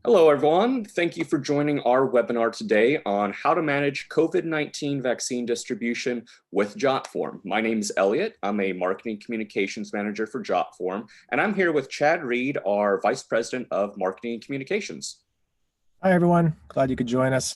Hello, everyone. Thank you for joining our webinar today on how to manage COVID-19 vaccine distribution with Jotform. My name is Elliot. I'm a marketing communications manager for Jotform, and I'm here with Chad Reed, our vice president of marketing and communications. Hi, everyone. Glad you could join us.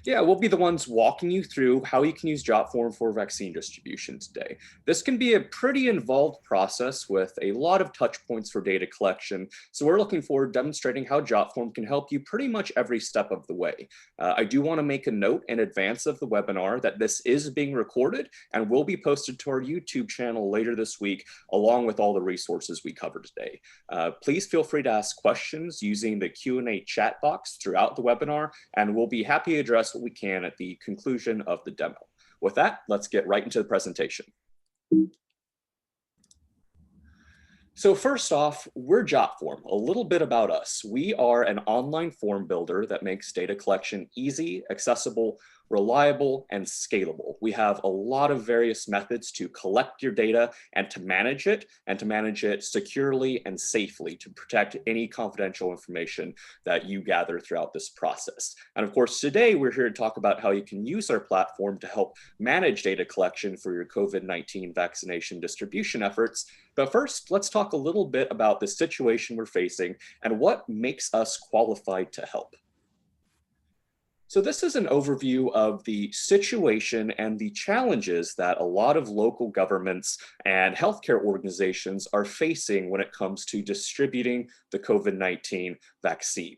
Yeah, we'll be the ones walking you through how you can use Jotform for vaccine distribution today. This can be a pretty involved process with a lot of touch points for data collection. So we're looking forward to demonstrating how Jotform can help you pretty much every step of the way. I do want to make a note in advance of the webinar that this is being recorded and will be posted to our YouTube channel later this week, along with all the resources we covered today. Please feel free to ask questions using the Q&A chat box throughout the webinar, and we'll be happy to address what we can at the conclusion of the demo. With that, let's get right into the presentation. So first off, we're Jotform. A little bit about us. We are an online form builder that makes data collection easy, accessible, reliable, and scalable. We have a lot of various methods to collect your data and to manage it securely and safely to protect any confidential information that you gather throughout this process. And of course, today we're here to talk about how you can use our platform to help manage data collection for your COVID-19 vaccination distribution efforts. But first, let's talk a little bit about the situation we're facing and what makes us qualified to help. So this is an overview of the situation and the challenges that a lot of local governments and healthcare organizations are facing when it comes to distributing the COVID-19 vaccine.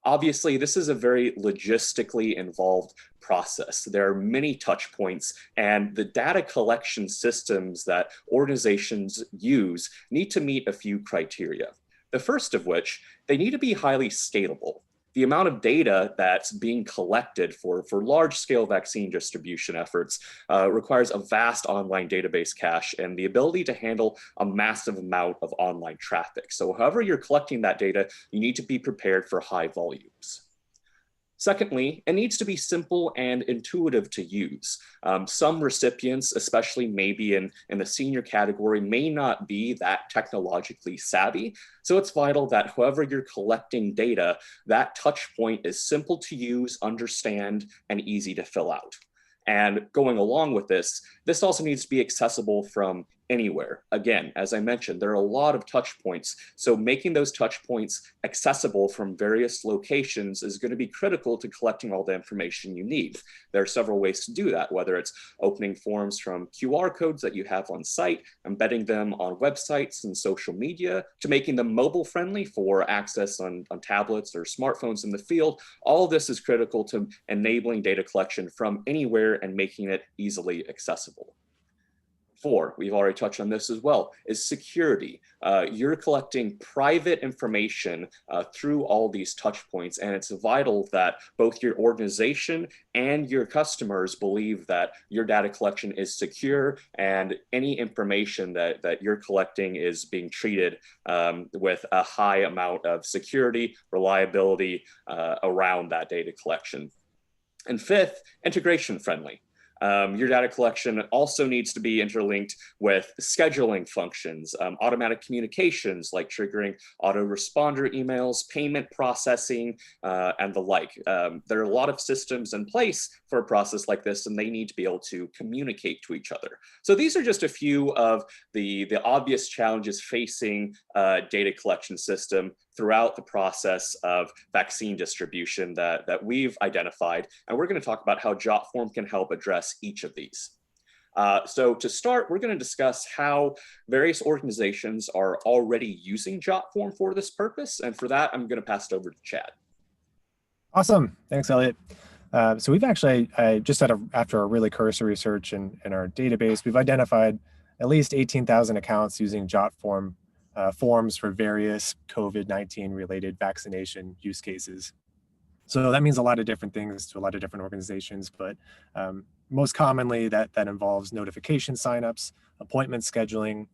Obviously, this is a very logistically involved process. There are many touch points, and the data collection systems that organizations use need to meet a few criteria. The first of which, they need to be highly scalable. The amount of data that's being collected for large-scale vaccine distribution efforts requires a vast online database cache and the ability to handle a massive amount of online traffic. So however you're collecting that data, you need to be prepared for high volumes. Secondly, it needs to be simple and intuitive to use. Some recipients, especially maybe in the senior category, may not be that technologically savvy. So it's vital that whoever you're collecting data, that touch point is simple to use, understand, and easy to fill out. And going along with this also needs to be accessible from anywhere. Again, as I mentioned, there are a lot of touch points. So making those touch points accessible from various locations is going to be critical to collecting all the information you need. There are several ways to do that, whether it's opening forms from QR codes that you have on site, embedding them on websites and social media, to making them mobile friendly for access on tablets or smartphones in the field. All of this is critical to enabling data collection from anywhere and making it easily accessible. 4, we've already touched on this as well, is security. You're collecting private information through all these touch points, and it's vital that both your organization and your customers believe that your data collection is secure and any information that you're collecting is being treated with a high amount of security, reliability around that data collection. And 5th, integration friendly. Your data collection also needs to be interlinked with scheduling functions, automatic communications like triggering autoresponder emails, payment processing, and the like. There are a lot of systems in place for a process like this, and they need to be able to communicate to each other. So these are just a few of the obvious challenges facing a data collection system throughout the process of vaccine distribution that we've identified. And we're going to talk about how Jotform can help address each of these. So to start, we're going to discuss how various organizations are already using Jotform for this purpose. And for that, I'm going to pass it over to Chad. Awesome. Thanks, Elliot. So we've actually, after a really cursory search in our database, we've identified at least 18,000 accounts using Jotform forms for various COVID-19 related vaccination use cases. So that means a lot of different things to a lot of different organizations, but most commonly that involves notification signups, appointment scheduling,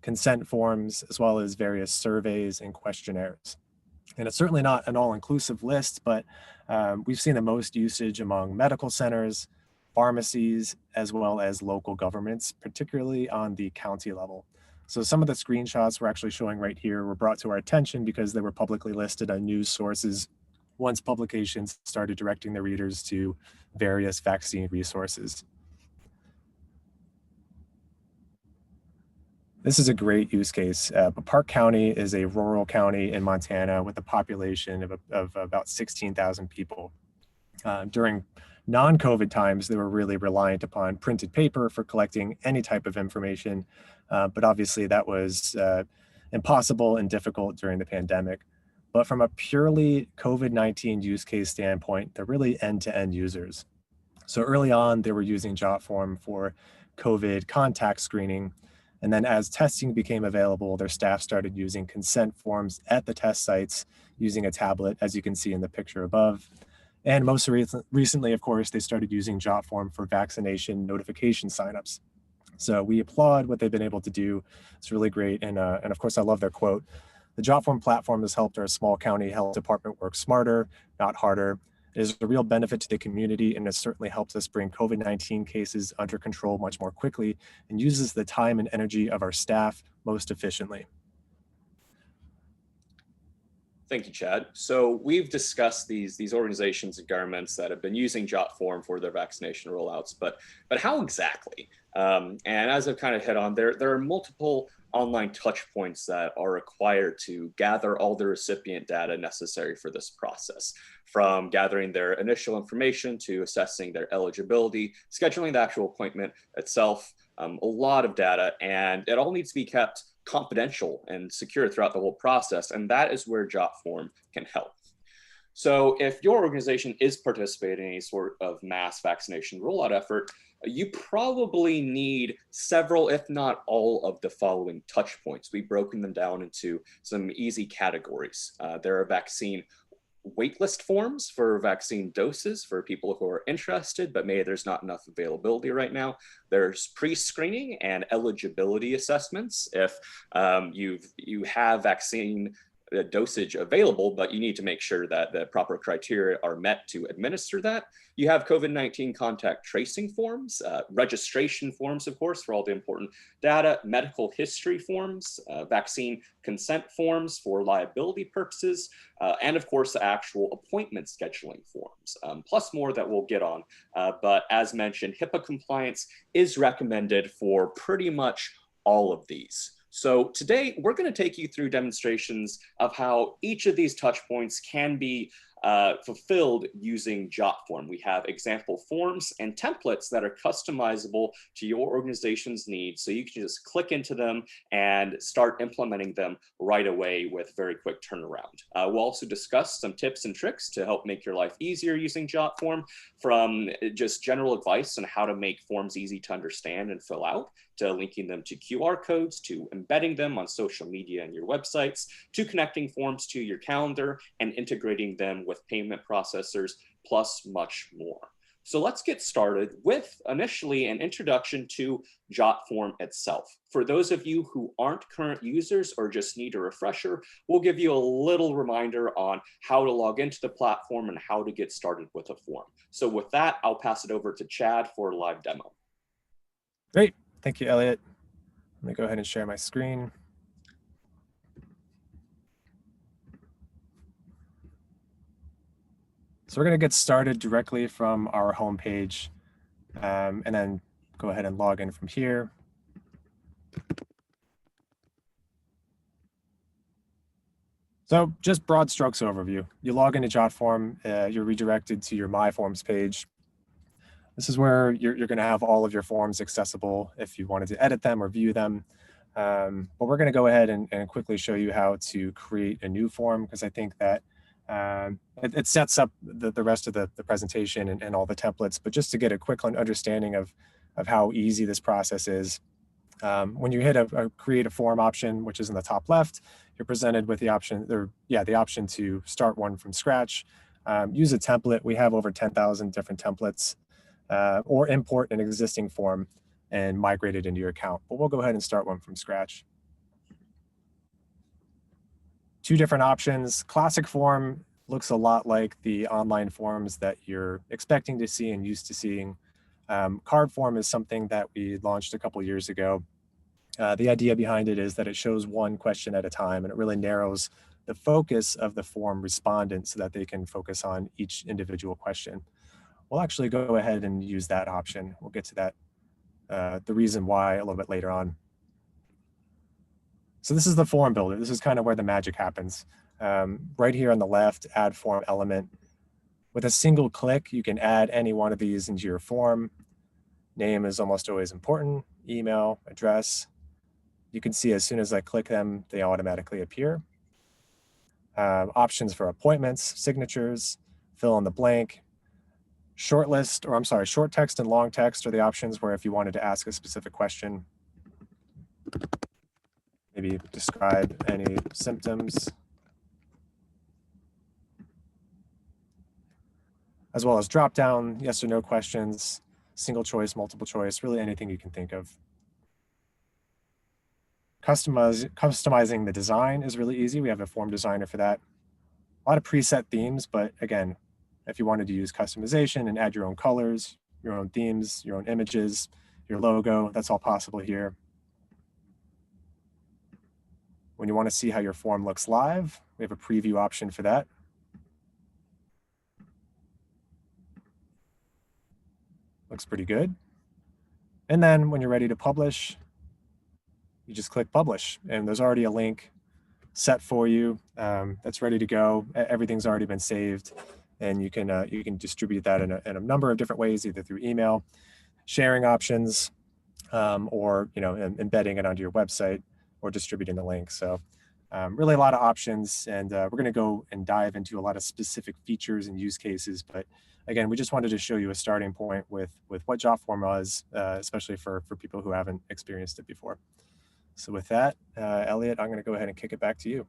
consent forms, as well as various surveys and questionnaires. And it's certainly not an all-inclusive list, but we've seen the most usage among medical centers, pharmacies, as well as local governments, particularly on the county level. So some of the screenshots we're actually showing right here were brought to our attention because they were publicly listed on news sources once publications started directing their readers to various vaccine resources. This is a great use case. But Park County is a rural county in Montana with a population of about 16,000 people. During non-COVID times, they were really reliant upon printed paper for collecting any type of information, but obviously that was impossible and difficult during the pandemic. But from a purely COVID-19 use case standpoint, they're really end-to-end users. So early on, they were using Jotform for COVID contact screening. And then as testing became available, their staff started using consent forms at the test sites using a tablet, as you can see in the picture above. And most recently, of course, they started using Jotform for vaccination notification signups. So we applaud what they've been able to do. It's really great. And of course, I love their quote. The Jotform platform has helped our small county health department work smarter, not harder. It is a real benefit to the community, and it certainly helps us bring COVID-19 cases under control much more quickly and uses the time and energy of our staff most efficiently. Thank you, Chad. So we've discussed these organizations and governments that have been using Jotform for their vaccination rollouts, but how exactly? And as I've kind of hit on, there are multiple online touch points that are required to gather all the recipient data necessary for this process, from gathering their initial information to assessing their eligibility, scheduling the actual appointment itself, a lot of data, and it all needs to be kept confidential and secure throughout the whole process. And that is where Jotform can help. So if your organization is participating in any sort of mass vaccination rollout effort, you probably need several, if not all, of the following touch points. We've broken them down into some easy categories. There are vaccine waitlist forms for vaccine doses for people who are interested, but maybe there's not enough availability right now. There's pre-screening and eligibility assessments. If you have vaccine dosage available, but you need to make sure that the proper criteria are met to administer that. You have COVID-19 contact tracing forms, registration forms, of course, for all the important data, medical history forms, vaccine consent forms for liability purposes, and of course, the actual appointment scheduling forms, plus more that we'll get on. But as mentioned, HIPAA compliance is recommended for pretty much all of these. So today we're going to take you through demonstrations of how each of these touch points can be fulfilled using Jotform. We have example forms and templates that are customizable to your organization's needs, so you can just click into them and start implementing them right away with very quick turnaround. We'll also discuss some tips and tricks to help make your life easier using Jotform, from just general advice on how to make forms easy to understand and fill out, to linking them to QR codes, to embedding them on social media and your websites, to connecting forms to your calendar and integrating them with payment processors, plus much more. So let's get started with initially an introduction to Jotform itself. For those of you who aren't current users or just need a refresher, we'll give you a little reminder on how to log into the platform and how to get started with a form. So with that, I'll pass it over to Chad for a live demo. Great. Thank you, Elliot. Let me go ahead and share my screen. So we're going to get started directly from our home page, and then go ahead and log in from here. So just broad strokes overview. You log into Jotform, you're redirected to your My Forms page. This is where you're going to have all of your forms accessible if you wanted to edit them or view them. But we're going to go ahead and quickly show you how to create a new form, because I think that it sets up the rest of the presentation and all the templates. But just to get a quick understanding of how easy this process is, when you hit a create a form option, which is in the top left, you're presented with the option, the option to start one from scratch. Use a template. We have over 10,000 different templates. Or import an existing form and migrate it into your account. But we'll go ahead and start one from scratch. Two different options. Classic form looks a lot like the online forms that you're expecting to see and used to seeing. Card form is something that we launched a couple years ago. The idea behind it is that it shows one question at a time, and it really narrows the focus of the form respondent so that they can focus on each individual question. We'll actually go ahead and use that option. We'll get to that, the reason why, a little bit later on. So this is the form builder. This is kind of where the magic happens. Right here on the left, add form element. With a single click, you can add any one of these into your form. Name is almost always important, email, address. You can see as soon as I click them, they automatically appear. Options for appointments, signatures, fill in the blank. Short text and long text are the options where if you wanted to ask a specific question, maybe describe any symptoms, as well as drop down, yes or no questions, single choice, multiple choice, really anything you can think of. Customizing the design is really easy. We have a form designer for that. A lot of preset themes, but again, if you wanted to use customization and add your own colors, your own themes, your own images, your logo, that's all possible here. When you want to see how your form looks live, we have a preview option for that. Looks pretty good. And then when you're ready to publish, you just click publish, and there's already a link set for you that's ready to go. Everything's already been saved, and you can distribute that in a number of different ways, either through email, sharing options, or embedding it onto your website or distributing the link. So really a lot of options, and we're going to go and dive into a lot of specific features and use cases. But again, we just wanted to show you a starting point with what Jotform was, especially for people who haven't experienced it before. So with that, Elliot, I'm going to go ahead and kick it back to you.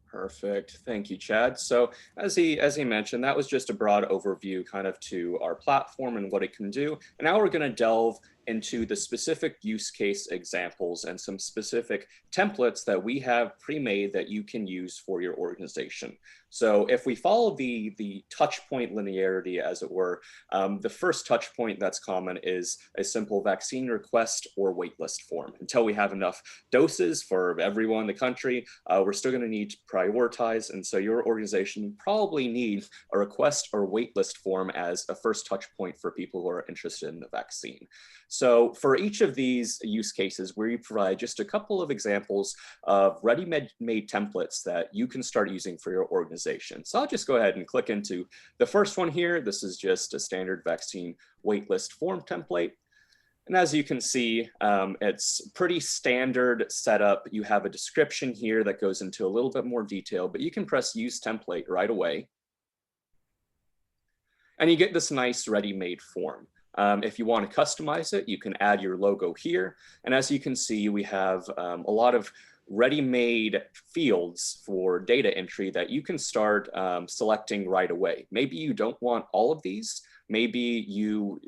Perfect. Thank you, Chad. So as he mentioned, that was just a broad overview kind of to our platform and what it can do. And now we're going to delve into the specific use case examples and some specific templates that we have pre-made that you can use for your organization. So if we follow the touch point linearity, as it were, the first touch point that's common is a simple vaccine request or waitlist form. Until we have enough doses for everyone in the country, we're still going to need to prioritize. And so your organization probably needs a request or waitlist form as a first touch point for people who are interested in the vaccine. So for each of these use cases, we provide just a couple of examples of ready-made templates that you can start using for your organization. So I'll just go ahead and click into the first one here. This is just a standard vaccine waitlist form template. And as you can see, it's pretty standard setup. You have a description here that goes into a little bit more detail, but you can press use template right away. And you get this nice ready-made form. If you want to customize it, you can add your logo here. And as you can see, we have a lot of ready-made fields for data entry that you can start selecting right away. Maybe you don't want all of these. Maybe you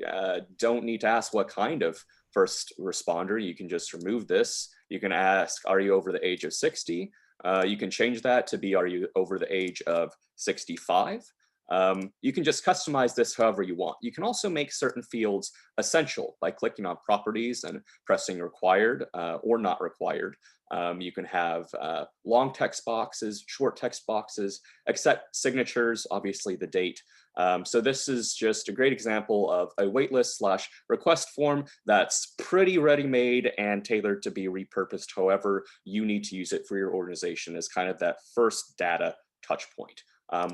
don't need to ask what kind of first responder. You can just remove this. You can ask, are you over the age of 60? You can change that to be, are you over the age of 65? You can just customize this however you want. You can also make certain fields essential by clicking on properties and pressing required or not required. You can have long text boxes, short text boxes, accept signatures, obviously the date. So this is just a great example of a waitlist / request form that's pretty ready-made and tailored to be repurposed however you need to use it for your organization as kind of that first data touch point.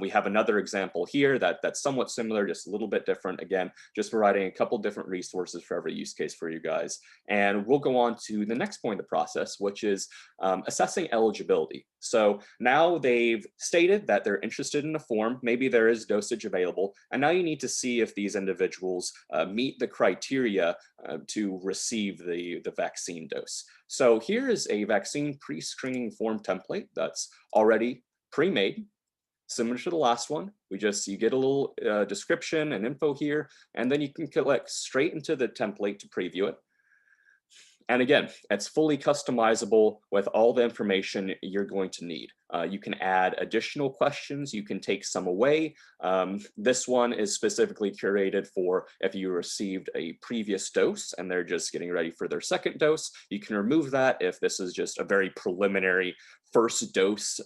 We have another example here that's somewhat similar, just a little bit different. Again, just providing a couple different resources for every use case for you guys. And we'll go on to the next point of the process, which is assessing eligibility. So now they've stated that they're interested in a form, maybe there is dosage available, and now you need to see if these individuals meet the criteria to receive the vaccine dose. So here is a vaccine pre-screening form template that's already pre-made. Similar to the last one, you get a little description and info here, and then you can click straight into the template to preview it. And again, it's fully customizable with all the information you're going to need. You can add additional questions, you can take some away. This one is specifically curated for if you received a previous dose and they're just getting ready for their second dose. You can remove that if this is just a very preliminary first dose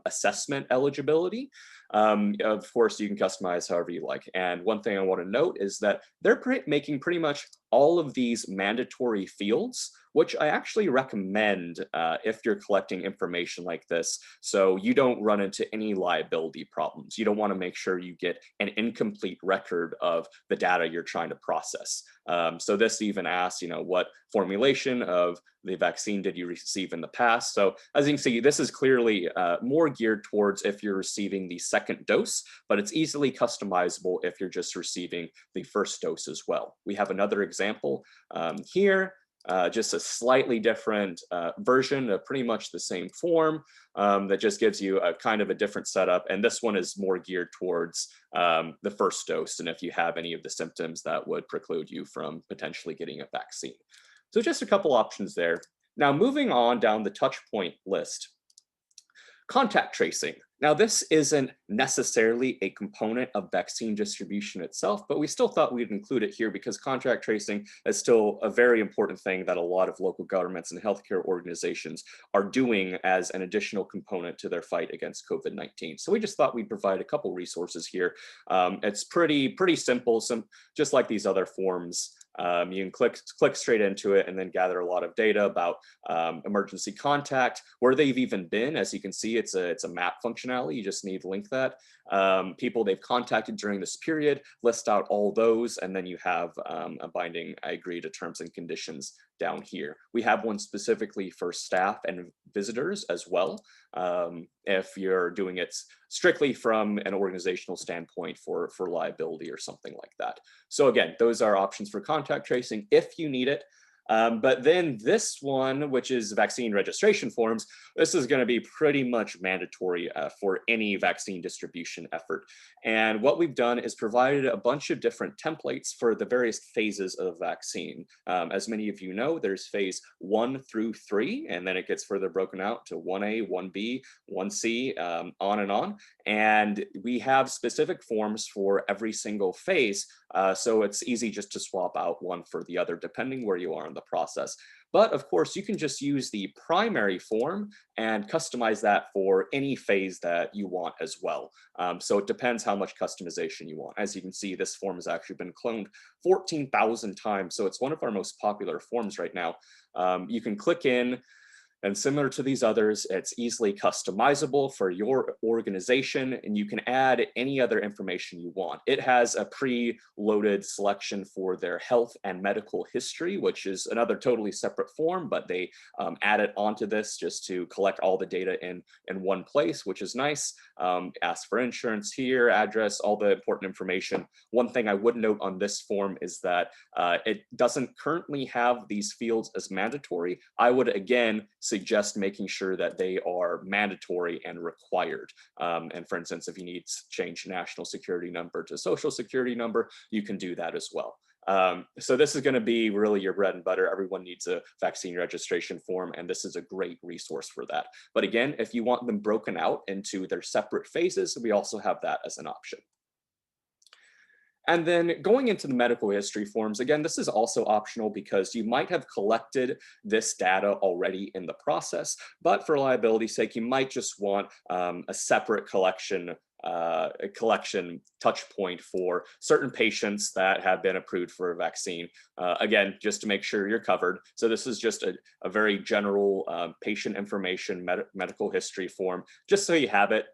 assessment eligibility. Of course, you can customize however you like. And one thing I want to note is that they're making pretty much all of these mandatory fields, which I actually recommend if you're collecting information like this, so you don't run into any liability problems. You don't want to make sure you get an incomplete record of the data you're trying to process. So this even asks, what formulation of the vaccine did you receive in the past? So as you can see, this is clearly more geared towards if you're receiving the second dose, but it's easily customizable if you're just receiving the first dose as well. We have another example here. Just a slightly different version of pretty much the same form that just gives you a kind of a different setup. And this one is more geared towards the first dose, and if you have any of the symptoms that would preclude you from potentially getting a vaccine. So just a couple options there. Now moving on down the touch point list. Contact tracing. Now, this isn't necessarily a component of vaccine distribution itself, but we still thought we'd include it here because contact tracing is still a very important thing that a lot of local governments and healthcare organizations are doing as an additional component to their fight against COVID-19. So we just thought we'd provide a couple resources here. It's pretty simple, just like these other forms. You can click straight into it and then gather a lot of data about emergency contact, where they've even been. As you can see, it's a map functionality. You just need to link that. People they've contacted during this period, list out all those, and then you have a binding I agree to terms and conditions down here. We have one specifically for staff and visitors as well, if you're doing it strictly from an organizational standpoint for liability or something like that. So again, those are options for contact tracing if you need it. But then this one, which is vaccine registration forms, this is going to be pretty much mandatory for any vaccine distribution effort. And what we've done is provided a bunch of different templates for the various phases of vaccine. As many of you know, there's phase 1 through 3, and then it gets further broken out to 1A, 1B, 1C, on and on. And we have specific forms for every single phase, so it's easy just to swap out one for the other, depending where you are in the process. But of course, you can just use the primary form and customize that for any phase that you want as well. So it depends how much customization you want. As you can see, this form has actually been cloned 14,000 times, so it's one of our most popular forms right now. You can click in, and similar to these others, it's easily customizable for your organization, and you can add any other information you want. It has a pre-loaded selection for their health and medical history, which is another totally separate form, but they add it onto this just to collect all the data in one place, which is nice. Ask for insurance here, address, all the important information. One thing I would note on this form is that it doesn't currently have these fields as mandatory. I would again suggest making sure that they are mandatory and required. And for instance, if you need to change national security number to social security number, you can do that as well. So this is going to be really your bread and butter. Everyone needs a vaccine registration form, and this is a great resource for that. But again, if you want them broken out into their separate phases, we also have that as an option. And then going into the medical history forms, again, this is also optional because you might have collected this data already in the process, but for liability's sake, you might just want a separate collection touch point for certain patients that have been approved for a vaccine. Again, just to make sure you're covered. So this is just a very general patient information medical history form, just so you have it.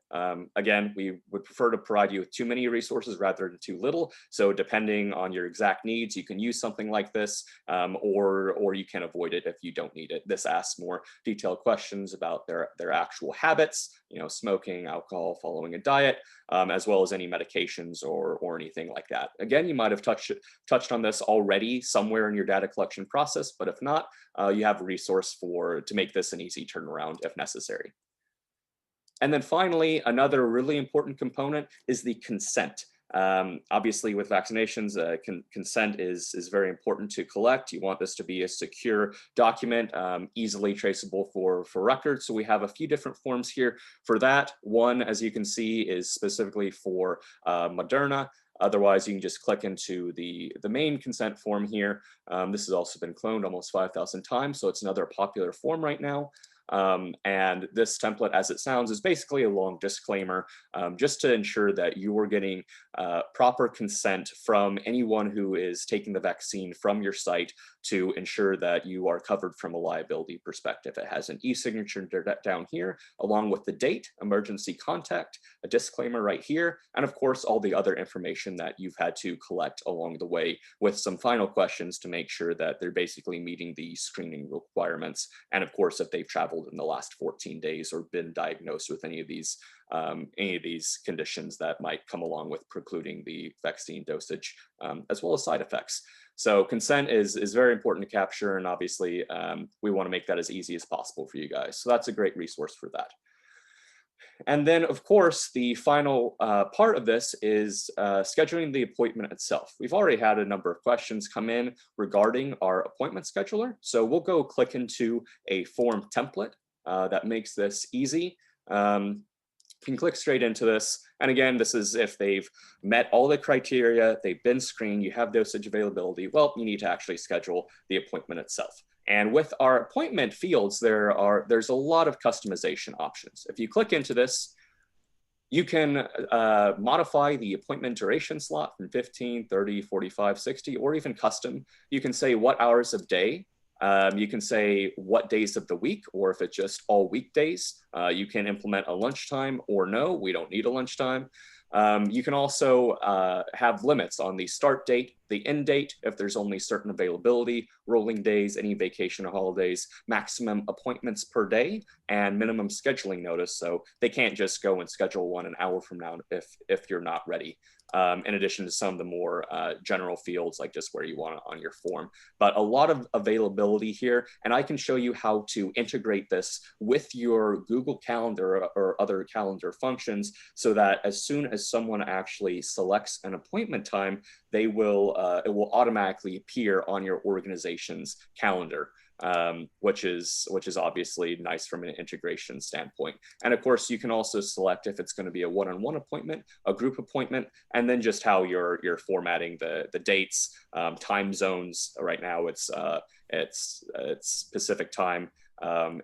Again, we would prefer to provide you with too many resources rather than too little. So depending on your exact needs, you can use something like this, or you can avoid it if you don't need it. This asks more detailed questions about their actual habits, smoking, alcohol, following a diet, as well as any medications or anything like that. Again, you might have touched on this already somewhere in your data collection process, but if not, you have a resource to make this an easy turnaround if necessary. And then finally, another really important component is the consent. Obviously, with vaccinations, consent is very important to collect. You want this to be a secure document, easily traceable for records. So we have a few different forms here for that. One, as you can see, is specifically for Moderna. Otherwise, you can just click into the main consent form here. This has also been cloned almost 5,000 times, so it's another popular form right now. And this template, as it sounds, is basically a long disclaimer, just to ensure that you are getting proper consent from anyone who is taking the vaccine from your site to ensure that you are covered from a liability perspective. It has an e-signature down here, along with the date, emergency contact, a disclaimer right here, and of course, all the other information that you've had to collect along the way, with some final questions to make sure that they're basically meeting the screening requirements. And of course, if they've traveled in the last 14 days or been diagnosed with any of these conditions that might come along with precluding the vaccine dosage, as well as side effects. So consent is very important to capture, and obviously we want to make that as easy as possible for you guys. So that's a great resource for that. And then, of course, the final part of this is scheduling the appointment itself. We've already had a number of questions come in regarding our appointment scheduler. So we'll go click into a form template that makes this easy. You can click straight into this. And again, this is if they've met all the criteria, they've been screened, you have dosage availability, well, you need to actually schedule the appointment itself. And with our appointment fields, there's a lot of customization options. If you click into this, you can modify the appointment duration slot from 15, 30, 45, 60, or even custom. You can say what hours of day. You can say what days of the week, or if it's just all weekdays. You can implement a lunchtime, or no, we don't need a lunchtime. You can also have limits on the start date, the end date, if there's only certain availability, rolling days, any vacation or holidays, maximum appointments per day, and minimum scheduling notice. So they can't just go and schedule one an hour from now if you're not ready. In addition to some of the more general fields, like just where you want it on your form. But a lot of availability here, and I can show you how to integrate this with your Google Calendar or other calendar functions, so that as soon as someone actually selects an appointment time, they will it will automatically appear on your organization's calendar. Which is obviously nice from an integration standpoint. And of course, you can also select if it's going to be a one-on-one appointment, a group appointment, and then just how you're formatting the dates, time zones. Right now, it's Pacific time,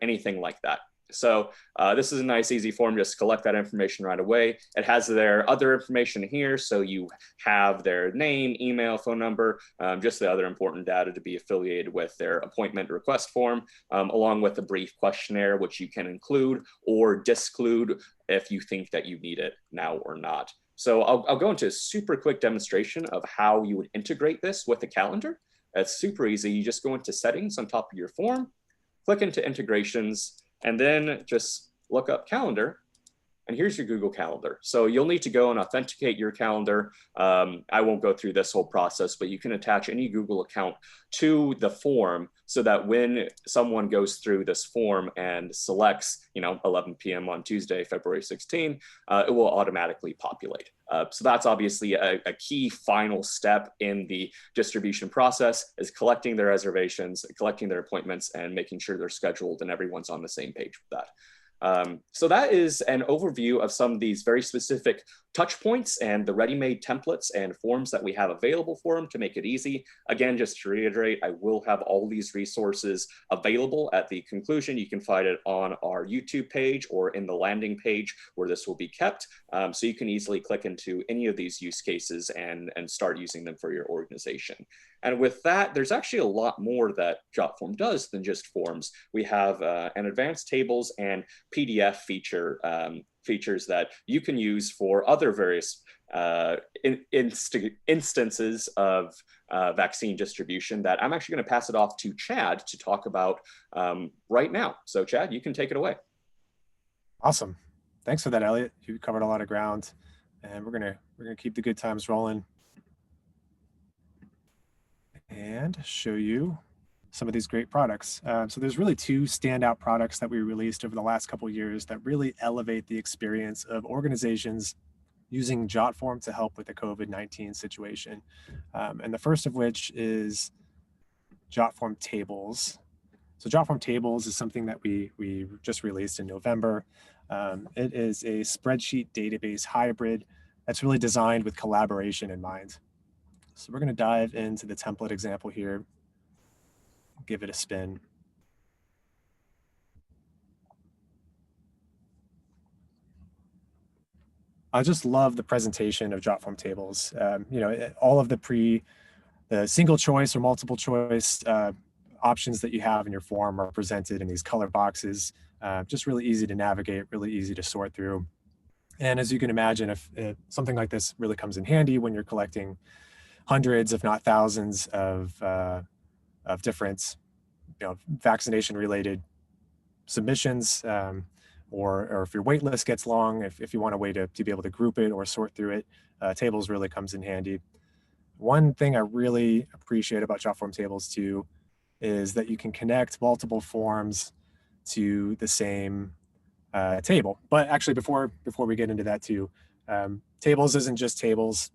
anything like that. So this is a nice, easy form. Just collect that information right away. It has their other information here. So you have their name, email, phone number, just the other important data to be affiliated with their appointment request form, along with a brief questionnaire, which you can include or disclude if you think that you need it now or not. So I'll go into a super quick demonstration of how you would integrate this with a calendar. It's super easy. You just go into settings on top of your form, click into integrations, and then just look up calendar, and here's your Google Calendar. So you'll need to go and authenticate your calendar. I won't go through this whole process, but you can attach any Google account to the form so that when someone goes through this form and selects, 11 p.m. on Tuesday, February 16, it will automatically populate. So that's obviously a key final step in the distribution process, is collecting their reservations, collecting their appointments, and making sure they're scheduled and everyone's on the same page with that. So that is an overview of some of these very specific touch points and the ready-made templates and forms that we have available for them to make it easy. Again, just to reiterate, I will have all these resources available at the conclusion. You can find it on our YouTube page or in the landing page where this will be kept. So you can easily click into any of these use cases and start using them for your organization. And with that, there's actually a lot more that Jotform does than just forms. We have an advanced tables and PDF features that you can use for other various instances of vaccine distribution that I'm actually going to pass it off to Chad to talk about right now. So Chad, you can take it away. Awesome. Thanks for that, Elliot. You covered a lot of ground, and we're gonna keep the good times rolling and show you some of these great products. So there's really two standout products that we released over the last couple of years that really elevate the experience of organizations using Jotform to help with the COVID-19 situation. And the first of which is Jotform tables. So Jotform tables is something that we just released in November. It is a spreadsheet database hybrid that's really designed with collaboration in mind. So we're going to dive into the template example here, give it a spin. I just love the presentation of Jotform tables. All of the single choice or multiple choice options that you have in your form are presented in these color boxes. Just really easy to navigate, really easy to sort through. And as you can imagine, if something like this really comes in handy when you're collecting hundreds, if not thousands, of different, vaccination-related submissions, or if your wait list gets long, if you want a way to be able to group it or sort through it, tables really comes in handy. One thing I really appreciate about Jotform tables too is that you can connect multiple forms to the same table. But actually, before we get into that too, tables isn't just tables.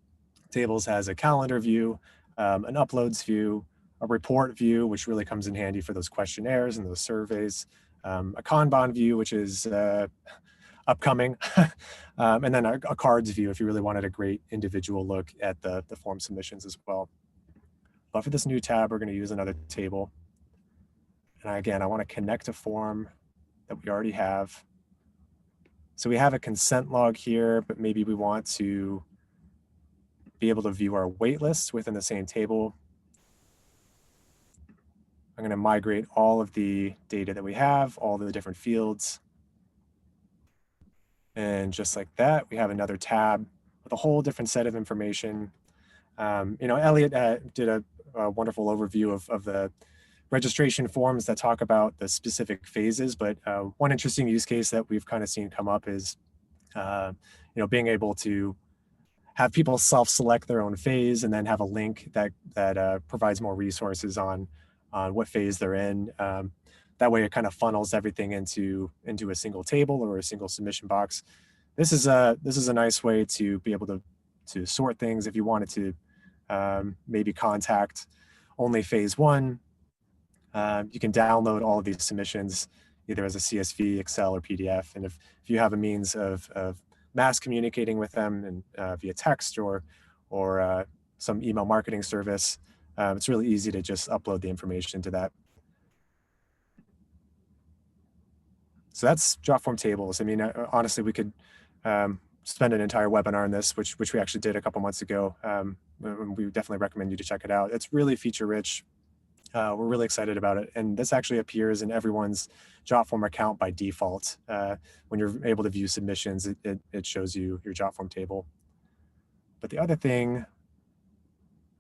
Tables has a calendar view, an uploads view, a report view, which really comes in handy for those questionnaires and those surveys, a Kanban view, which is upcoming, and then a cards view if you really wanted a great individual look at the form submissions as well. But for this new tab, we're going to use another table. And again, I want to connect a form that we already have. So we have a consent log here, but maybe we want to be able to view our wait list within the same table. I'm going to migrate all of the data that we have, all the different fields. And just like that, we have another tab with a whole different set of information. Elliot did a wonderful overview of the registration forms that talk about the specific phases, but one interesting use case that we've kind of seen come up is, being able to have people self-select their own phase and then have a link that provides more resources on what phase they're in. That way it kind of funnels everything into a single table or a single submission box. This is a nice way to be able to sort things if you wanted to maybe contact only phase one. You can download all of these submissions either as a CSV, Excel, or PDF. And if you have a means of mass communicating with them and via text or some email marketing service, it's really easy to just upload the information to that. So that's Jotform tables. I mean, honestly, we could spend an entire webinar on this, which we actually did a couple months ago. We would definitely recommend you to check it out. It's really feature rich. We're really excited about it. And this actually appears in everyone's Jotform account by default. When you're able to view submissions, it shows you your Jotform table. But the other thing,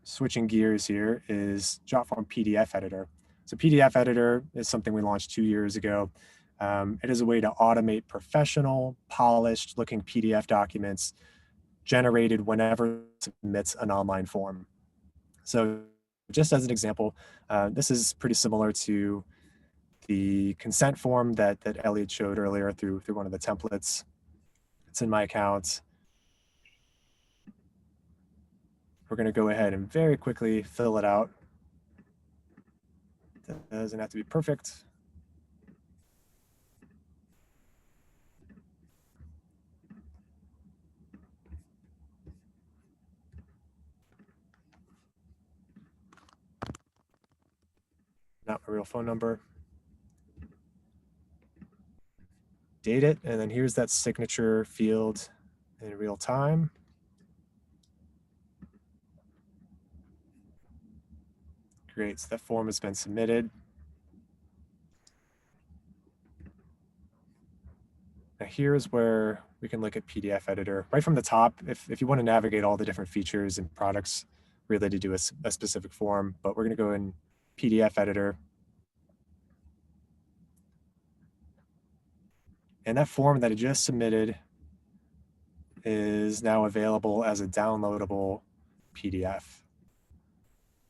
switching gears here, is Jotform PDF editor. So PDF editor is something we launched 2 years ago. It is a way to automate professional, polished looking PDF documents generated whenever it submits an online form. So just as an example, this is pretty similar to the consent form that Elliot showed earlier through one of the templates. It's in my account. We're going to go ahead and very quickly fill it out. That doesn't have to be perfect. Not my real phone number. Date it, and then here's that signature field in real time. Great, so that form has been submitted. Now here's where we can look at PDF editor. Right from the top, if you want to navigate all the different features and products related to a specific form, but we're going to go in PDF editor. And that form that I just submitted is now available as a downloadable PDF.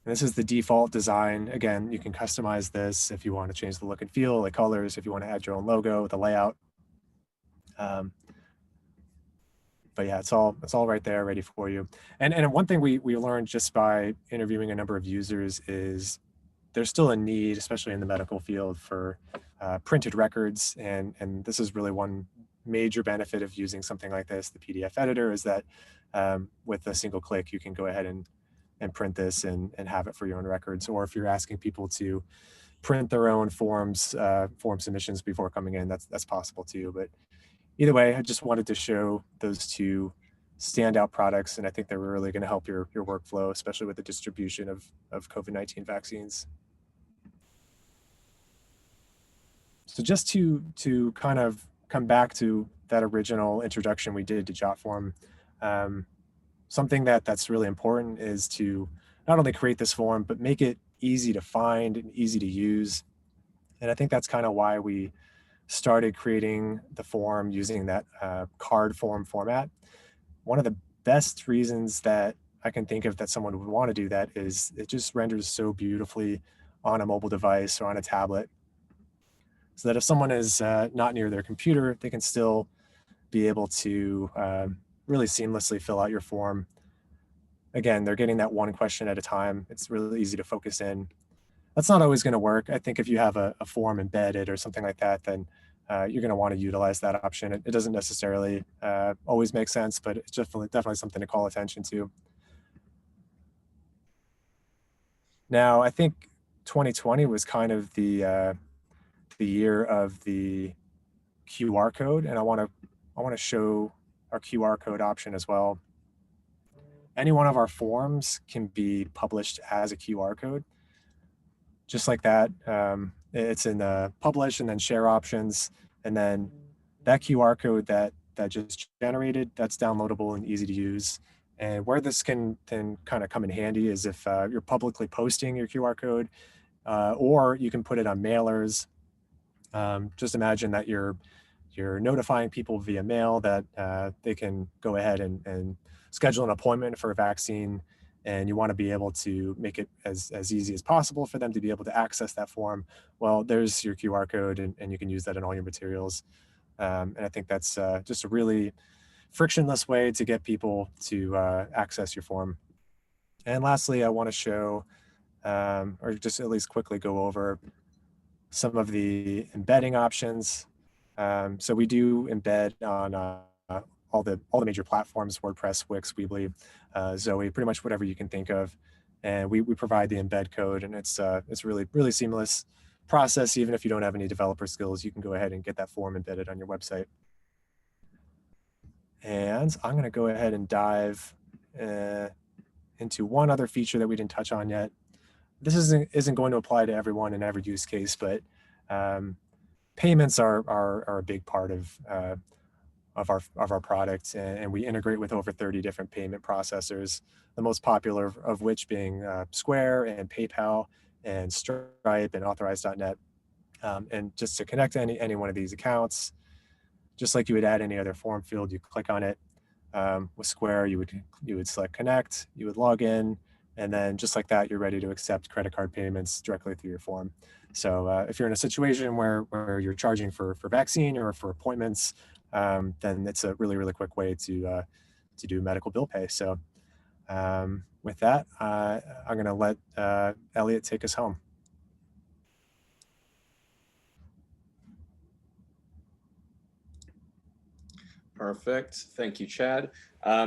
And this is the default design. Again, you can customize this if you want to change the look and feel, the colors, if you want to add your own logo, the layout. But yeah, it's all right there, ready for you. And one thing we learned just by interviewing a number of users is there's still a need, especially in the medical field, for printed records, and this is really one major benefit of using something like this, the PDF editor, is that with a single click you can go ahead and print this and have it for your own records. Or if you're asking people to print their own forms, form submissions before coming in, that's possible too. But either way, I just wanted to show those two standout products, and I think they're really going to help your workflow, especially with the distribution of COVID-19 vaccines. So just to kind of come back to that original introduction we did to Jotform, something that's really important is to not only create this form, but make it easy to find and easy to use. And I think that's kind of why we started creating the form using that card form format. One of the best reasons that I can think of that someone would want to do that is it just renders so beautifully on a mobile device or on a tablet, so that if someone is not near their computer, they can still be able to really seamlessly fill out your form. Again, they're getting that one question at a time. It's really easy to focus in. That's not always going to work. I think if you have a form embedded or something like that, then you're going to want to utilize that option. It doesn't necessarily always make sense, but it's definitely something to call attention to. Now, I think 2020 was kind of the year of the QR code, and I want to show our QR code option as well. Any one of our forms can be published as a QR code, just like that. It's in the publish and then share options, and then that QR code that just generated, that's downloadable and easy to use. And where this can then kind of come in handy is if you're publicly posting your QR code, or you can put it on mailers. Just imagine that you're notifying people via mail that they can go ahead and schedule an appointment for a vaccine, and you want to be able to make it as easy as possible for them to be able to access that form. Well, there's your QR code, and you can use that in all your materials. And I think that's just a really frictionless way to get people to access your form. And lastly, I want to show, or just at least quickly go over some of the embedding options. So we do embed on all the major platforms: WordPress, Wix, Weebly, Zoe, pretty much whatever you can think of. And we provide the embed code, and it's really seamless process. Even if you don't have any developer skills, you can go ahead and get that form embedded on your website. And I'm going to go ahead and dive into one other feature that we didn't touch on yet. This isn't going to apply to everyone in every use case, but payments are a big part of our product, and we integrate with over 30 different payment processors. The most popular of which being Square and PayPal and Stripe and Authorize.net. And just to connect to any one of these accounts, just like you would add any other form field, you click on it. With Square, you would select connect, you would log in, and then just like that, you're ready to accept credit card payments directly through your form. So if you're in a situation where you're charging for vaccine or for appointments, then it's a really quick way to do medical bill pay. So with that, I'm going to let Elliot take us home. Perfect. Thank you, Chad.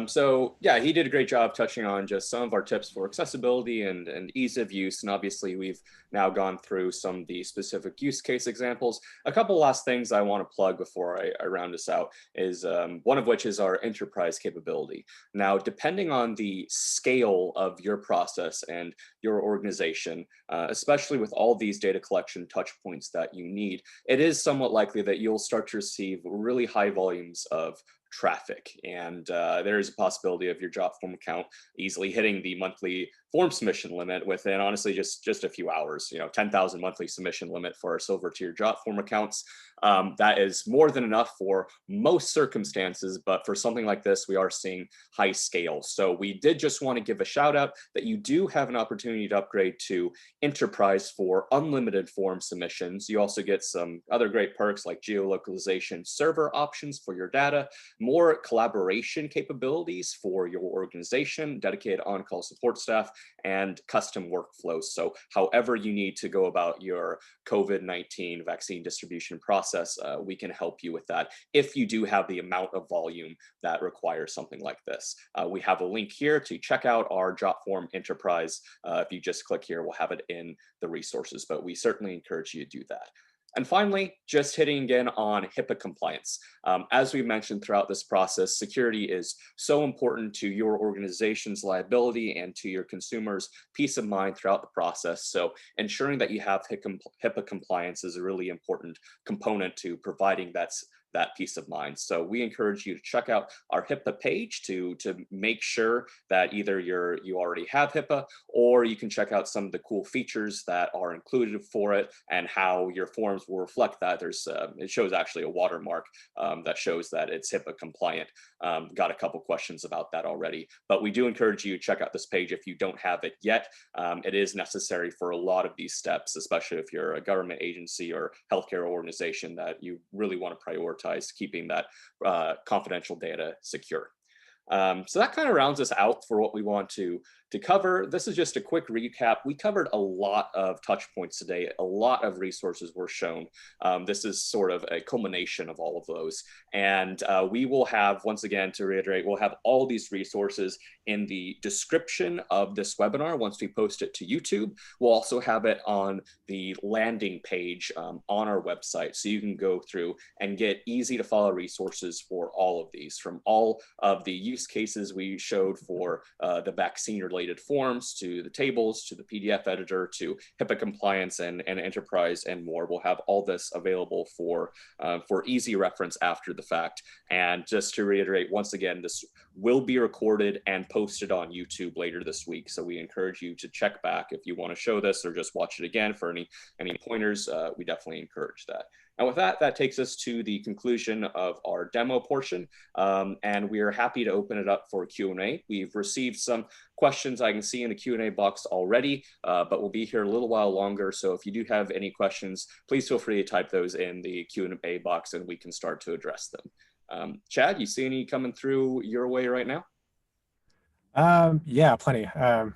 So yeah, he did a great job touching on just some of our tips for accessibility and ease of use. And obviously we've now gone through some of the specific use case examples. A couple last things I want to plug before I round this out is one of which is our enterprise capability. Now, depending on the scale of your process and your organization, especially with all these data collection touch points that you need, it is somewhat likely that you'll start to receive really high volumes of traffic, and there is a possibility of your Jotform account easily hitting the monthly form submission limit within honestly just a few hours. 10,000 monthly submission limit for our silver tier Jotform accounts. That is more than enough for most circumstances, but for something like this, we are seeing high scale. So we did just want to give a shout out that you do have an opportunity to upgrade to Enterprise for unlimited form submissions. You also get some other great perks like geolocalization server options for your data, more collaboration capabilities for your organization, dedicated on-call support staff, and custom workflows. So however you need to go about your COVID-19 vaccine distribution process, we can help you with that if you do have the amount of volume that requires something like this. We have a link here to check out our Jotform Enterprise. If you just click here, we'll have it in the resources, but we certainly encourage you to do that. And finally, just hitting again on HIPAA compliance. As we mentioned throughout this process, security is so important to your organization's liability and to your consumers' peace of mind throughout the process. So ensuring that you have HIPAA compliance is a really important component to providing that peace of mind. So we encourage you to check out our HIPAA page to make sure that either you already have HIPAA, or you can check out some of the cool features that are included for it and how your forms will reflect that. It shows actually a watermark that shows that it's HIPAA compliant. Got a couple questions about that already, but we do encourage you to check out this page if you don't have it yet. It is necessary for a lot of these steps, especially if you're a government agency or healthcare organization that you really want to prioritize keeping that confidential data secure. So that kind of rounds us out for what we want to cover. This is just a quick recap. We covered a lot of touch points today. A lot of resources were shown. This is sort of a culmination of all of those. And we will have, once again, to reiterate, we'll have all these resources in the description of this webinar once we post it to YouTube. We'll also have it on the landing page on our website. So you can go through and get easy to follow resources for all of these, from all of the use cases we showed for the vaccine related forms, to the tables, to the PDF editor, to HIPAA compliance and enterprise and more. We'll have all this available for easy reference after the fact. And just to reiterate, once again, this will be recorded and posted on YouTube later this week. So we encourage you to check back if you want to show this or just watch it again for any pointers. We definitely encourage that. And with that, that takes us to the conclusion of our demo portion, and we are happy to open it up for Q&A. We've received some questions I can see in the Q&A box already, but we'll be here a little while longer. So if you do have any questions, please feel free to type those in the Q&A box and we can start to address them. Chad, you see any coming through your way right now? Yeah, plenty.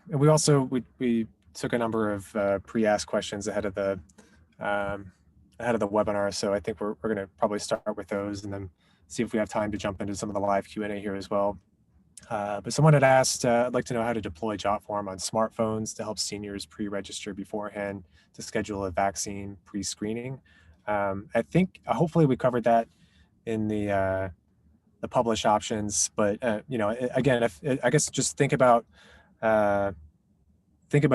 We also, we took a number of pre-asked questions ahead of the webinar. So I think we're going to probably start with those and then see if we have time to jump into some of the live Q&A here as well. But someone had asked, I'd like to know how to deploy Jotform on smartphones to help seniors pre-register beforehand to schedule a vaccine pre-screening. I think hopefully we covered that in the publish options, but again, I guess just think about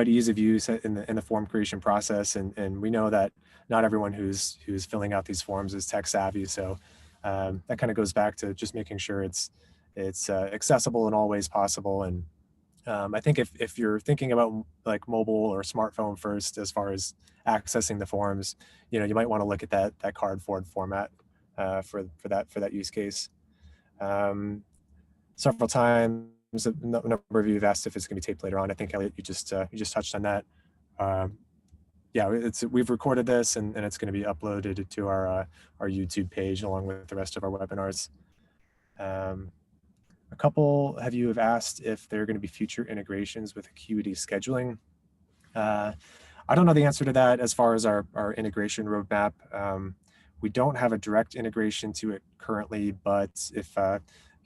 ease of use in the form creation process, and we know that not everyone who's filling out these forms is tech savvy, so that kind of goes back to just making sure it's accessible in all ways possible. And I think if you're thinking about like mobile or smartphone first as far as accessing the forms, you might want to look at that cardboard format for that use case. Several times, a number of you have asked if it's going to be taped later on. I think Elliot, you just touched on that. Yeah, we've recorded this and it's going to be uploaded to our YouTube page along with the rest of our webinars. A couple of you have asked if there are going to be future integrations with Acuity scheduling. I don't know the answer to that as far as our integration roadmap. We don't have a direct integration to it currently, but if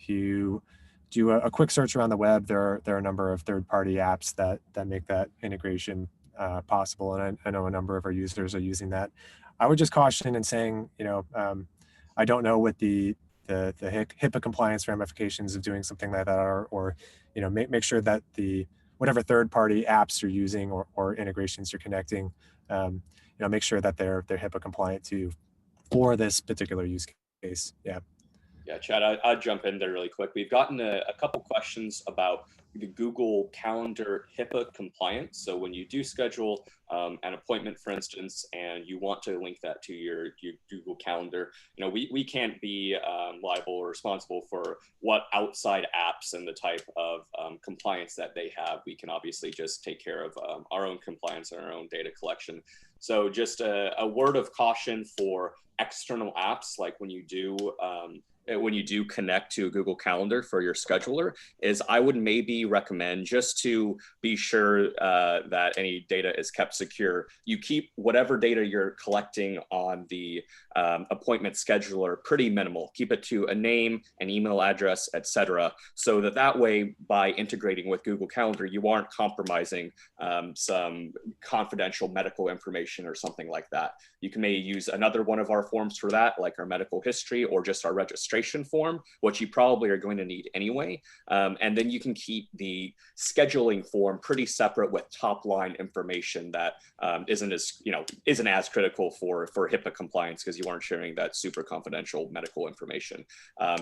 you do a quick search around the web, there are a number of third-party apps that make that integration possible, and I know a number of our users are using that. I would just caution in saying, I don't know what the HIPAA compliance ramifications of doing something like that are, or make sure that whatever third-party apps you're using or integrations you're connecting, make sure that they're HIPAA compliant too for this particular use case. Yeah. Yeah, Chad, I'll jump in there really quick. We've gotten a couple questions about the Google Calendar HIPAA compliant. So when you do schedule an appointment, for instance, and you want to link that to your Google Calendar, we can't be liable or responsible for what outside apps and the type of compliance that they have. We can obviously just take care of our own compliance and our own data collection. So just a word of caution for external apps, like when you do connect to a Google Calendar for your scheduler, is I would maybe recommend, just to be sure that any data is kept secure, you keep whatever data you're collecting on the appointment scheduler pretty minimal. Keep it to a name, an email address, etc., so that way, by integrating with Google Calendar, you aren't compromising some confidential medical information or something like that. You can maybe use another one of our forms for that, like our medical history or just our registration form, which you probably are going to need anyway. And then you can keep the scheduling form pretty separate with top line information that isn't as critical for HIPAA compliance, because you aren't sharing that super confidential medical information.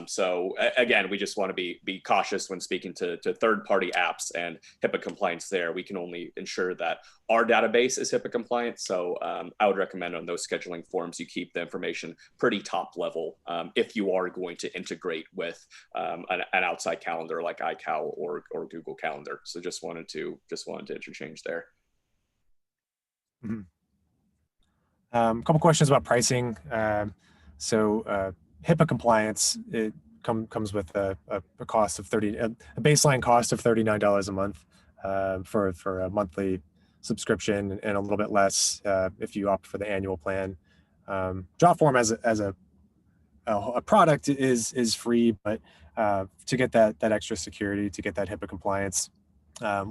So again, we just want to be cautious when speaking to third-party apps and HIPAA compliance there. We can only ensure that our database is HIPAA compliant. So I would recommend on those scheduling forms, you keep the information pretty top level if you are going to integrate with an outside calendar like iCal or Google Calendar. So just wanted to interchange there. Mm-hmm. A couple questions about pricing. So HIPAA compliance, it comes with a cost of a baseline cost of $39 a month for a monthly subscription, and a little bit less if you opt for the annual plan. Jotform as a product is free, but to get that extra security, to get that HIPAA compliance,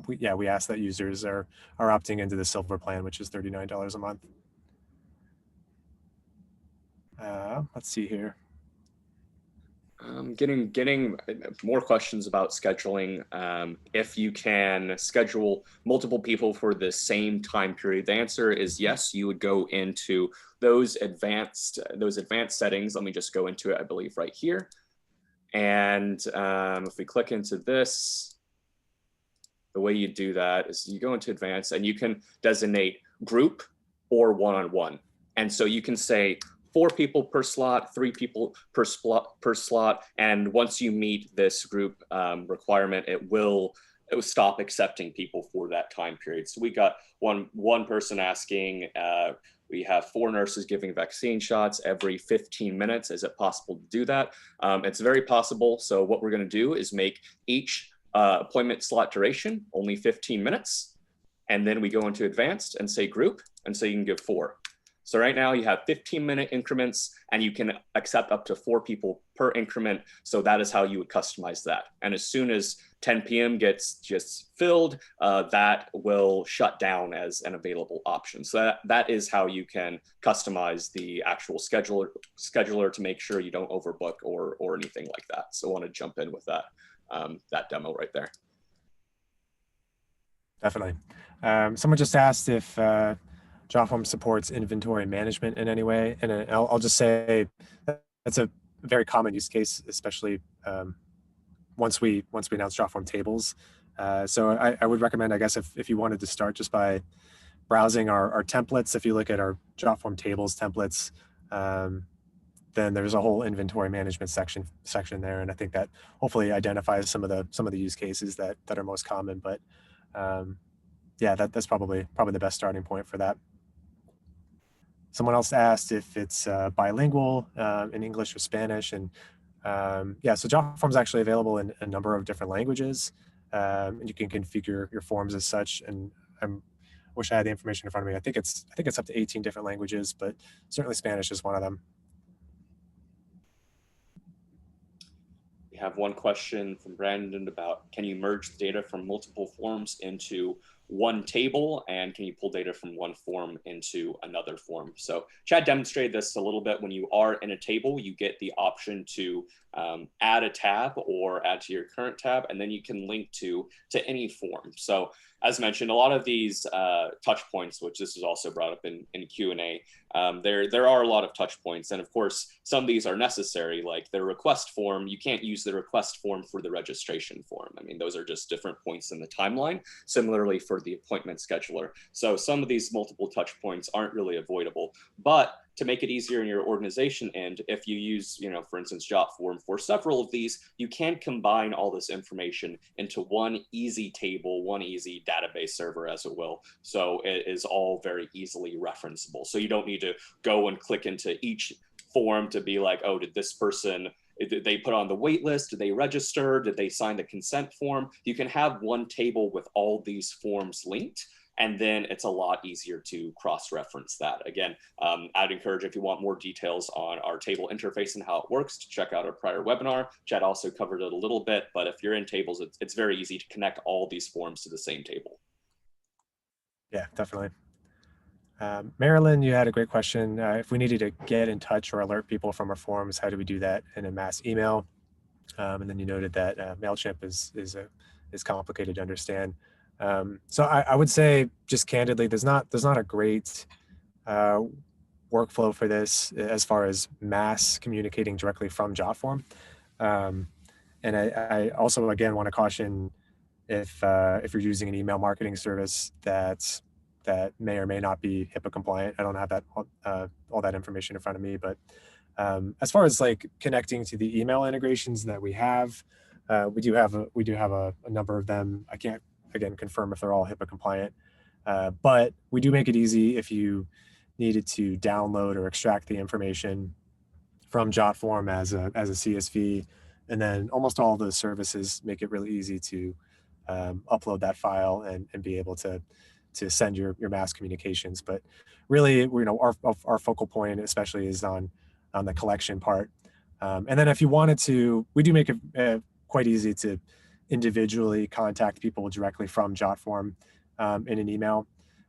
we ask that users are opting into the silver plan, which is $39 a month. Let's see here. Getting more questions about scheduling. If you can schedule multiple people for the same time period, the answer is yes. You would go into those advanced settings. Let me just go into it, I believe, right here. And if we click into this, the way you do that is you go into advanced, and you can designate group or one-on-one. And so you can say 4 people per slot, 3 people per slot, and once you meet this group requirement, it will stop accepting people for that time period. So we got one person asking, we have 4 nurses giving vaccine shots every 15 minutes. Is it possible to do that? It's very possible. So what we're going to do is make each appointment slot duration only 15 minutes. And then we go into advanced and say group, and so you can give 4. So right now you have 15-minute increments, and you can accept up to 4 people per increment. So that is how you would customize that. And as soon as 10 p.m. gets just filled, that will shut down as an available option. So that is how you can customize the actual scheduler to make sure you don't overbook or anything like that. So I want to jump in with that demo right there. Definitely. Someone just asked if Jotform supports inventory management in any way, and I'll just say that's a very common use case, especially once we announce Jotform tables. So I would recommend, I guess, if you wanted to start just by browsing our templates. If you look at our Jotform tables templates, then there's a whole inventory management section there, and I think that hopefully identifies some of the use cases that are most common. But that's probably the best starting point for that. Someone else asked if it's bilingual in English or Spanish, and so Jotform is actually available in a number of different languages, and you can configure your forms as such. And I wish I had the information in front of me. I think it's up to 18 different languages, but certainly Spanish is one of them. We have one question from Brandon about, can you merge the data from multiple forms into one table, and can you pull data from one form into another form? So Chad demonstrated this a little bit. When you are in a table, you get the option to add a tab or add to your current tab, and then you can link to any form. So as mentioned, a lot of these touch points, which this is also brought up in Q&A, there are a lot of touch points. And of course, some of these are necessary, like the request form. You can't use the request form for the registration form. I mean, those are just different points in the timeline. Similarly for the appointment scheduler. So some of these multiple touch points aren't really avoidable. But to make it easier in your organization, and if you use, for instance, Jotform for several of these, you can combine all this information into one easy table, one easy database server, as it will. So it is all very easily referenceable. So you don't need to go and click into each form to be like, oh, did this person, did they put on the wait list? Did they register? Did they sign the consent form? You can have one table with all these forms linked, and then it's a lot easier to cross-reference that. Again, I'd encourage, if you want more details on our table interface and how it works, to check out our prior webinar. Chad also covered it a little bit, but if you're in tables, it's very easy to connect all these forms to the same table. Yeah, definitely. Marilyn, you had a great question. If we needed to get in touch or alert people from our forums, how do we do that in a mass email? And then you noted that MailChimp is complicated to understand. So I would say, just candidly, there's not a great workflow for this as far as mass communicating directly from Jotform. And I also, again, want to caution, if you're using an email marketing service that may or may not be HIPAA compliant. I don't have that all that information in front of me, but as far as like connecting to the email integrations that we have, we do have a number of them. I can't, again, confirm if they're all HIPAA compliant, but we do make it easy if you needed to download or extract the information from Jotform as a CSV, and then almost all of those services make it really easy to upload that file and be able to send your mass communications. But really, our focal point especially is on the collection part. And then if you wanted to, we do make it quite easy to individually contact people directly from Jotform in an email.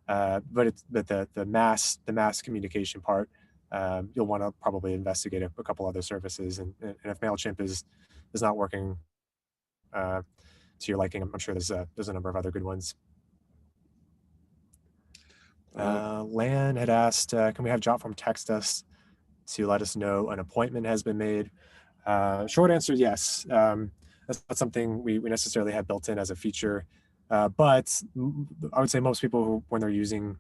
But the mass communication part, you'll want to probably investigate a couple other services. And if MailChimp is not working to your liking, I'm sure there's a number of other good ones. Lan had asked, can we have Jotform text us to let us know an appointment has been made? Short answer, yes. That's not something we necessarily have built in as a feature, but I would say most people who, when they're using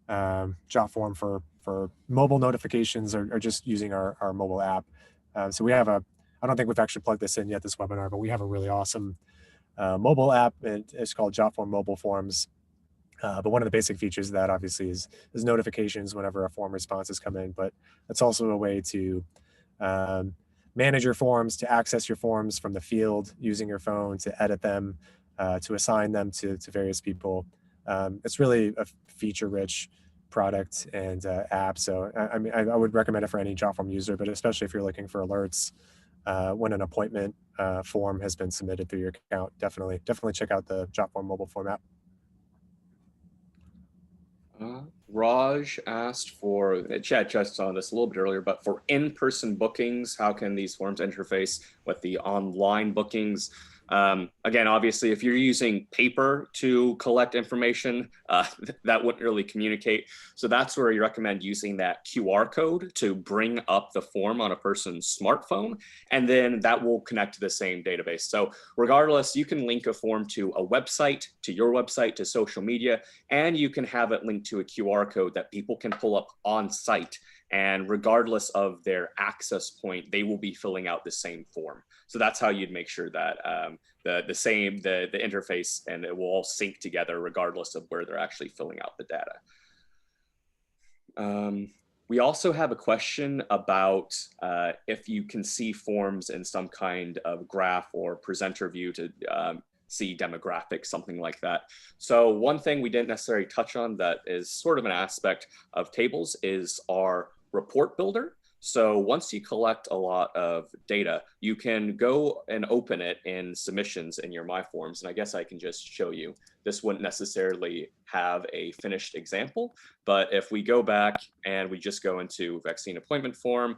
Jotform for mobile notifications, are just using our mobile app. So we have I don't think we've actually plugged this in yet this webinar, but we have a really awesome mobile app. It's called Jotform Mobile Forms. But one of the basic features of that, obviously, is notifications whenever a form responses come in. But it's also a way to manage your forms, to access your forms from the field using your phone, to edit them, to assign them to various people. It's really a feature-rich product and app. So I mean, I would recommend it for any Jotform user, but especially if you're looking for alerts when an appointment form has been submitted through your account. Definitely check out the Jotform mobile form app. Raj asked for, Chad touched on this a little bit earlier, but for in-person bookings, how can these forms interface with the online bookings? Again, obviously, if you're using paper to collect information, that wouldn't really communicate. So that's where you recommend using that QR code to bring up the form on a person's smartphone, and then that will connect to the same database. So regardless, you can link a form to a website, to your website, to social media, and you can have it linked to a QR code that people can pull up on site. And regardless of their access point, they will be filling out the same form. So that's how you'd make sure that the interface, and it will all sync together regardless of where they're actually filling out the data. We also have a question about if you can see forms in some kind of graph or presenter view to see demographics, something like that. So one thing we didn't necessarily touch on that is sort of an aspect of tables is our report builder. So once you collect a lot of data, you can go and open it in submissions in your My Forms. And I guess I can just show you. This wouldn't necessarily have a finished example, but if we go back and we just go into vaccine appointment form,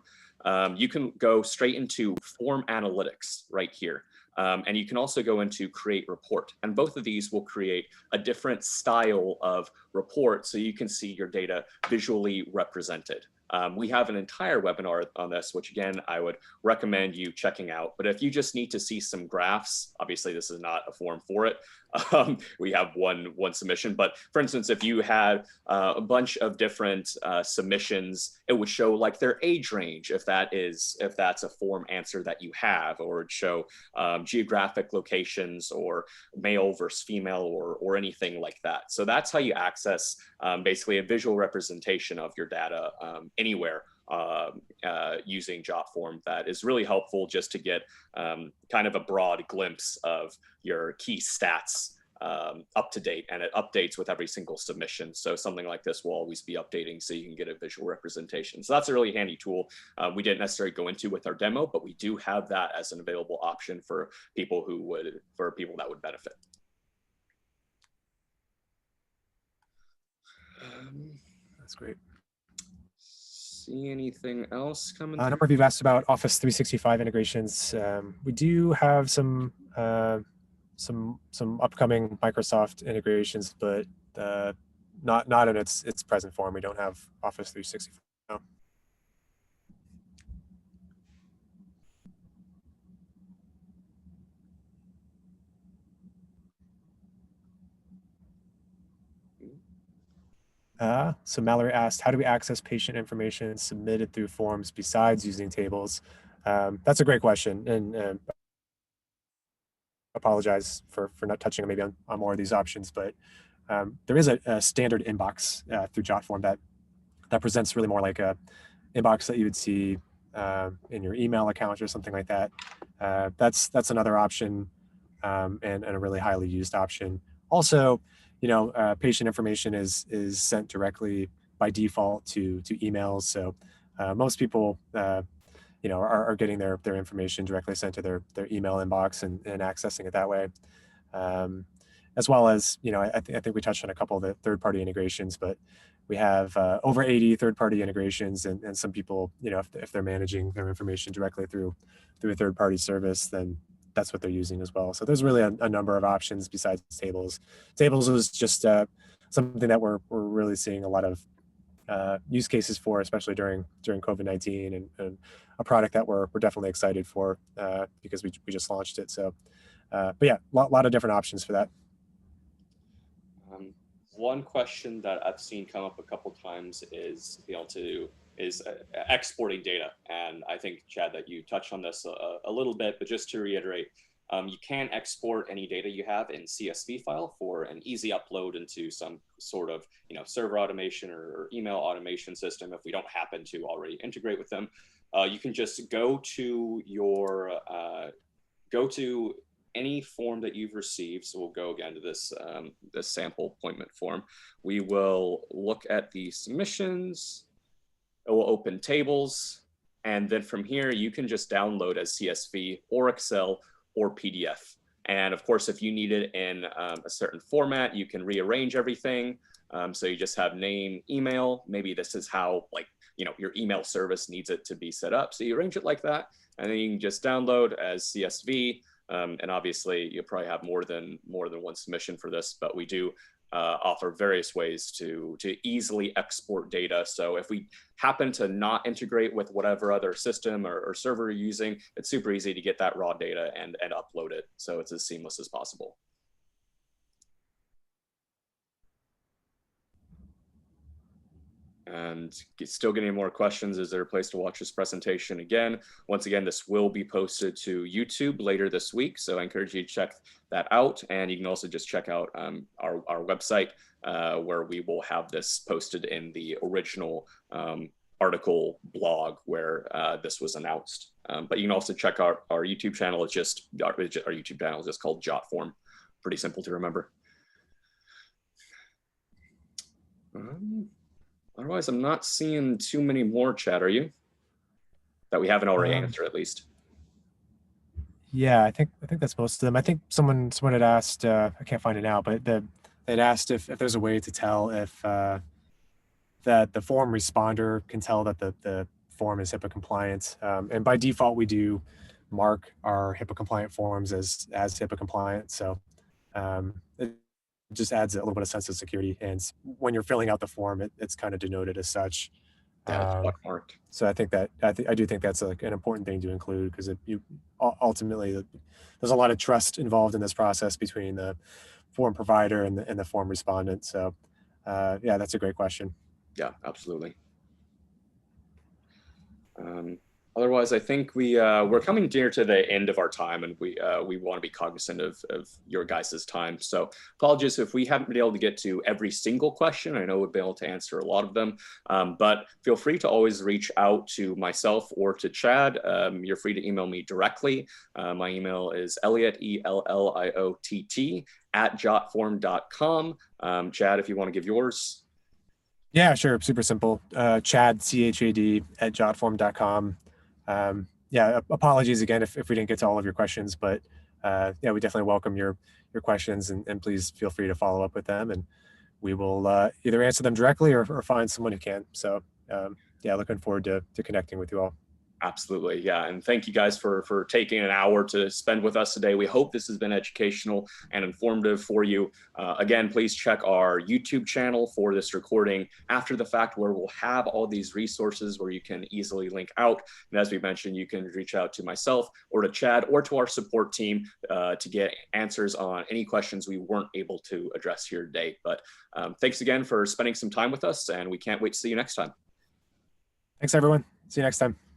you can go straight into form analytics right here. And you can also go into create report. And both of these will create a different style of report so you can see your data visually represented. We have an entire webinar on this, which again, I would recommend you checking out. But if you just need to see some graphs, obviously this is not a form for it. We have one submission, but for instance, if you had a bunch of different submissions, it would show like their age range, if that's a form answer that you have, or it'd show geographic locations or male versus female or anything like that. So that's how you access basically a visual representation of your data anywhere using Jotform. That is really helpful just to get kind of a broad glimpse of your key stats up to date, and it updates with every single submission. So something like this will always be updating so you can get a visual representation. So that's a really handy tool. We didn't necessarily go into with our demo, but we do have that as an available option for people that would benefit. That's great. See anything else coming? A number of you have asked about Office 365 integrations. We do have some upcoming Microsoft integrations, but not in its present form. We don't have Office 365 now. So Mallory asked, how do we access patient information submitted through forms besides using tables? That's a great question, and apologize for not touching maybe on more of these options, but there is a standard inbox through Jotform that presents really more like a inbox that you would see in your email account or something like that. That's another option, and a really highly used option. Also, patient information is sent directly by default to emails. So most people, are getting their information directly sent to their email inbox and accessing it that way. As well as, I think we touched on a couple of the third-party integrations, but we have over 80 third-party integrations, and some people, if they're managing their information directly through a third-party service, then that's what they're using as well. So there's really a number of options besides tables. Tables was just something that we're really seeing a lot of use cases for, especially during COVID-19, and a product that we're definitely excited for because we just launched it. So, but yeah, a lot of different options for that. One question that I've seen come up a couple times is exporting data. And I think, Chad, that you touched on this a little bit, but just to reiterate, you can export any data you have in CSV file for an easy upload into some sort of server automation or email automation system. If we don't happen to already integrate with them, you can just go to any form that you've received. So we'll go again to this sample appointment form. We will look at the submissions. It will open tables, and then from here you can just download as CSV or Excel or PDF. And of course, if you need it in a certain format, you can rearrange everything. So you just have name, email. Maybe this is how your email service needs it to be set up. So you arrange it like that, and then you can just download as CSV. And obviously, you'll probably have more than one submission for this, but we do offer various ways to easily export data. So if we happen to not integrate with whatever other system or server you're using, it's super easy to get that raw data and upload it. So it's as seamless as possible. And still getting more questions. Is there a place to watch this presentation again? Once again, this will be posted to YouTube later this week, so I encourage you to check that out. And you can also just check out our website where we will have this posted in the original article blog where this was announced. But you can also check out our YouTube channel. It's just our YouTube channel is just called Jotform. Pretty simple to remember. Otherwise, I'm not seeing too many more, Chad. Are you? That we haven't already answered, at least. Yeah, I think that's most of them. I think someone had asked. I can't find it now, but they'd asked if there's a way to tell if that the form responder can tell that the form is HIPAA compliant. And by default, we do mark our HIPAA compliant forms as HIPAA compliant. So it just adds a little bit of sense of security. And when you're filling out the form, it's kind of denoted as such. Yeah, it's marked. So I think that I do think that's like an important thing to include, because you ultimately there's a lot of trust involved in this process between the form provider and the form respondent. So yeah, that's a great question. Yeah, absolutely. Otherwise, I think we're coming near to the end of our time, and we want to be cognizant of your guys' time. So apologies if we haven't been able to get to every single question. I know we've been able to answer a lot of them, but feel free to always reach out to myself or to Chad. You're free to email me directly. My email is Elliott, ELLIOTT @jotform.com. Chad, if you want to give yours. Yeah, sure. Super simple. Chad, CHAD @jotform.com. Yeah, apologies again if we didn't get to all of your questions, but yeah, we definitely welcome your questions, and please feel free to follow up with them, and we will either answer them directly or find someone who can. So yeah, looking forward to connecting with you all. Absolutely. Yeah. And thank you guys for taking an hour to spend with us today. We hope this has been educational and informative for you. Again, please check our YouTube channel for this recording after the fact, where we'll have all these resources where you can easily link out. And as we mentioned, you can reach out to myself or to Chad or to our support team to get answers on any questions we weren't able to address here today. But thanks again for spending some time with us, and we can't wait to see you next time. Thanks, everyone. See you next time.